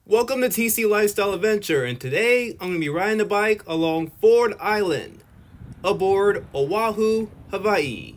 Welcome to TC Lifestyle Adventure, and today I'm going to be riding a bike along Ford Island, aboard Oahu, Hawaii.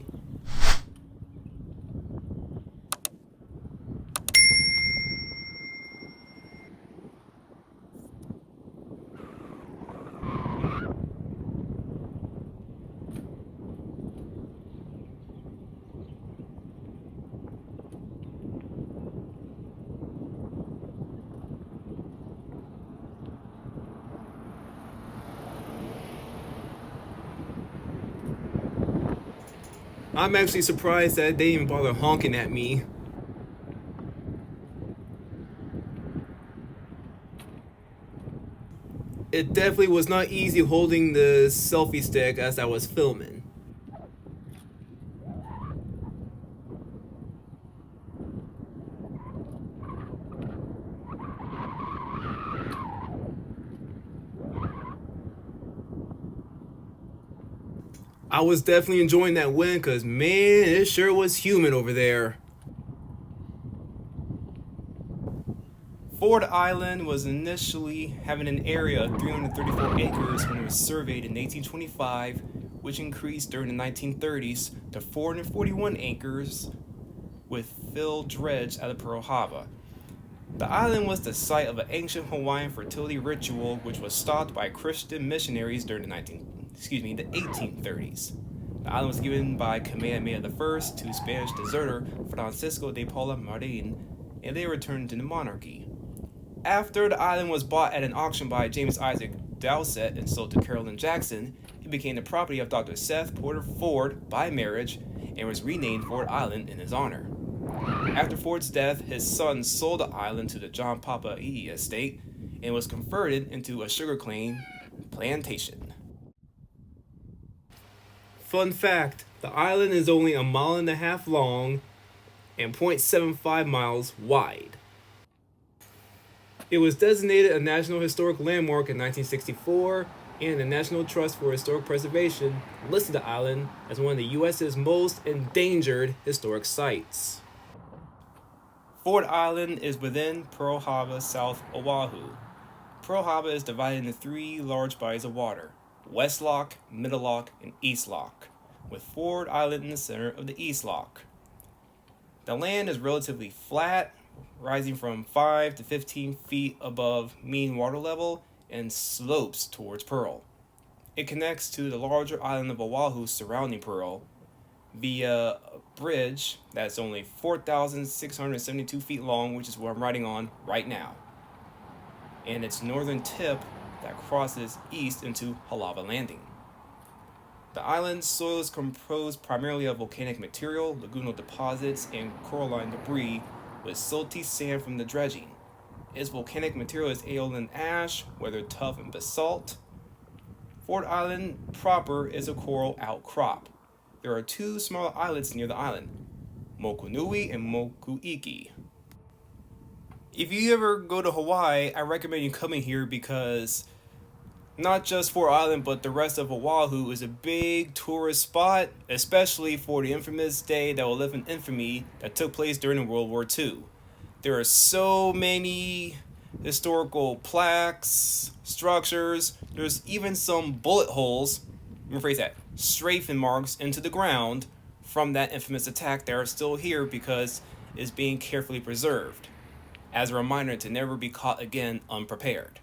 I'm actually surprised that they didn't even bother honking at me. It definitely was not easy holding the selfie stick as I was filming. I was definitely enjoying that wind because, man, it sure was humid over there. Ford Island was initially having an area of 334 acres when it was surveyed in 1825, which increased during the 1930s to 441 acres with fill dredged out of Pearl Harbor. The island was the site of an ancient Hawaiian fertility ritual which was stopped by Christian missionaries during the 1830s. The island was given by Kamehameha I to Spanish deserter Francisco de Paula Marin, and they returned to the monarchy. After the island was bought at an auction by James Isaac Dowsett and sold to Carolyn Jackson, it became the property of Dr. Seth Porter Ford by marriage and was renamed Ford Island in his honor. After Ford's death, his son sold the island to the John Papa'i estate and was converted into a sugarcane plantation. Fun fact, the island is only 1.5 miles long and 0.75 miles wide. It was designated a National Historic Landmark in 1964, and the National Trust for Historic Preservation listed the island as one of the U.S.'s most endangered historic sites. Ford Island is within Pearl Harbor, South Oahu. Pearl Harbor is divided into 3 large bodies of water: West Loch, Middle Loch, and East Loch, with Ford Island in the center of the East Loch. The land is relatively flat, rising from 5 to 15 feet above mean water level and slopes towards Pearl. It connects to the larger island of Oahu surrounding Pearl via a bridge that's only 4,672 feet long, which is what I'm riding on right now, and its northern tip that crosses east into Halawa Landing. The island's soil is composed primarily of volcanic material, lagoonal deposits, and coralline debris with salty sand from the dredging. Its volcanic material is aeolian ash, weathered tuff, and basalt. Ford Island proper is a coral outcrop. There are 2 smaller islets near the island, Mokunui and Mokuiki. If you ever go to Hawaii, I recommend you coming here because not just Ford Island, but the rest of Oahu is a big tourist spot, especially for the infamous day that will live in infamy that took place during World War II. There are so many historical plaques, structures, there's even some bullet holes, rephrase that, strafing marks into the ground from that infamous attack that are still here because it's being carefully preserved, as a reminder to never be caught again unprepared.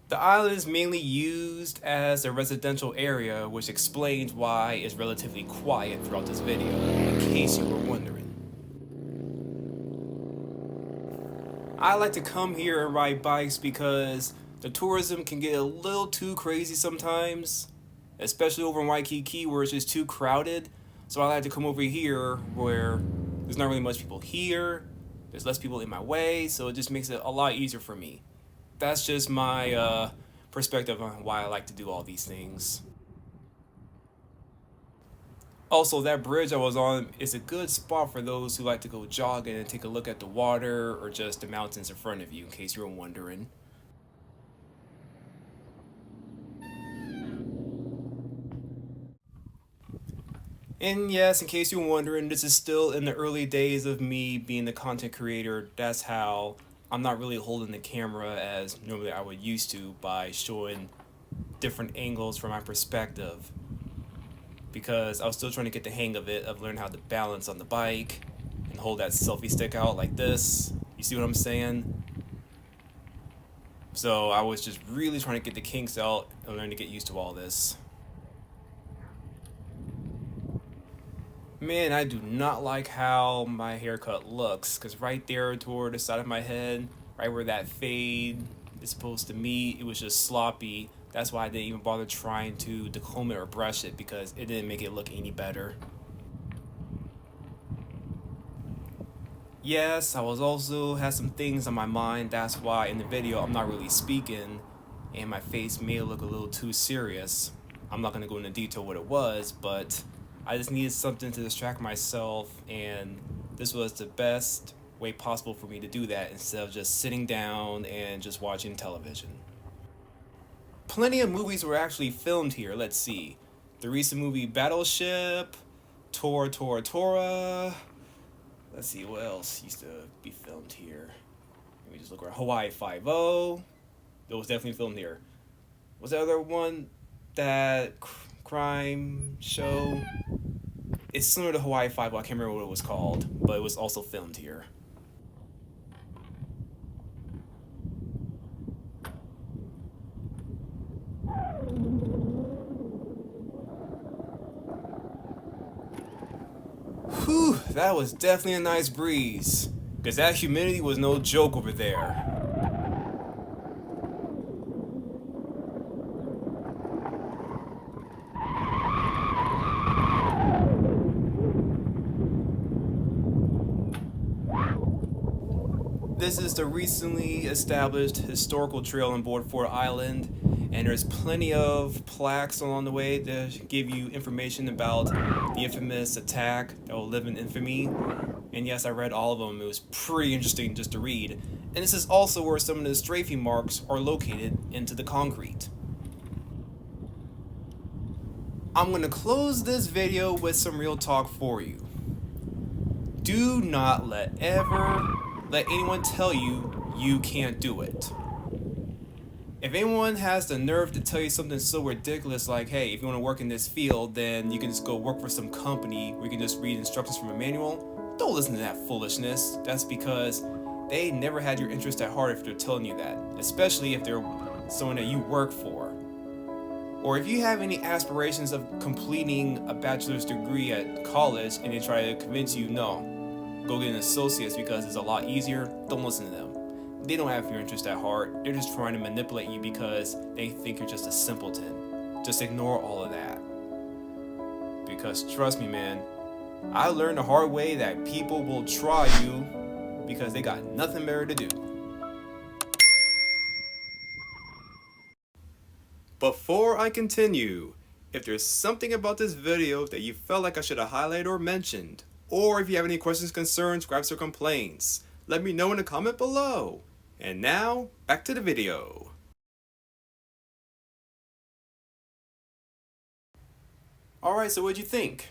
The island is mainly used as a residential area, which explains why it's relatively quiet throughout this video, in case you were wondering. I like to come here and ride bikes because the tourism can get a little too crazy sometimes, especially over in Waikiki where it's just too crowded. So I like to come over here where there's not really much people here, there's less people in my way, so it just makes it a lot easier for me. That's just my perspective on why I like to do all these things. Also, that bridge I was on is a good spot for those who like to go jogging and take a look at the water or just the mountains in front of you, in case you were wondering. And yes, in case you're wondering, this is still in the early days of me being the content creator. That's how I'm not really holding the camera as normally I would used to by showing different angles from my perspective. Because I was still trying to get the hang of it, of learning how to balance on the bike and hold that selfie stick out like this. You see what I'm saying? So I was just really trying to get the kinks out and learn to get used to all this. Man, I do not like how my haircut looks, because right there toward the side of my head, right where that fade is supposed to meet, it was just sloppy. That's why I didn't even bother trying to decomb it or brush it, because it didn't make it look any better. Yes, I was also had some things on my mind. That's why in the video I'm not really speaking and my face may look a little too serious. I'm not going to go into detail what it was, but I just needed something to distract myself, and this was the best way possible for me to do that instead of just sitting down and just watching television. Plenty of movies were actually filmed here. Let's see. The recent movie Battleship, Tora. Let's see what else used to be filmed here. Let me just look around. Hawaii Five-0. It was definitely filmed here. Was the other one that crime show? It's similar to Hawaii Five-0. I can't remember what it was called, but it was also filmed here. Whew, that was definitely a nice breeze, because that humidity was no joke over there. This is the recently established historical trail on board Fort Island, and there's plenty of plaques along the way to give you information about the infamous attack that will live in infamy. And yes, I read all of them. It was pretty interesting just to read. And this is also where some of the strafing marks are located into the concrete. I'm going to close this video with some real talk for you. Do not let anyone tell you you can't do it. If anyone has the nerve to tell you something so ridiculous like, hey, if you want to work in this field, then you can just go work for some company where you can just read instructions from a manual, don't listen to that foolishness. That's because they never had your interest at heart if they're telling you that, especially if they're someone that you work for. Or if you have any aspirations of completing a bachelor's degree at college and they try to convince you, no, go get an associate's because it's a lot easier, don't listen to them. They don't have your interest at heart. They're just trying to manipulate you because they think you're just a simpleton. Just ignore all of that. Because trust me, man, I learned the hard way that people will try you because they got nothing better to do. Before I continue, if there's something about this video that you felt like I should have highlighted or mentioned, or if you have any questions, concerns, gripes, or complaints, let me know in the comment below. And now, back to the video. Alright, so what'd you think?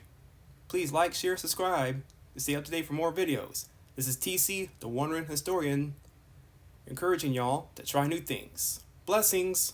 Please like, share, subscribe to stay up to date for more videos. This is TC, the Wandering Historian, encouraging y'all to try new things. Blessings!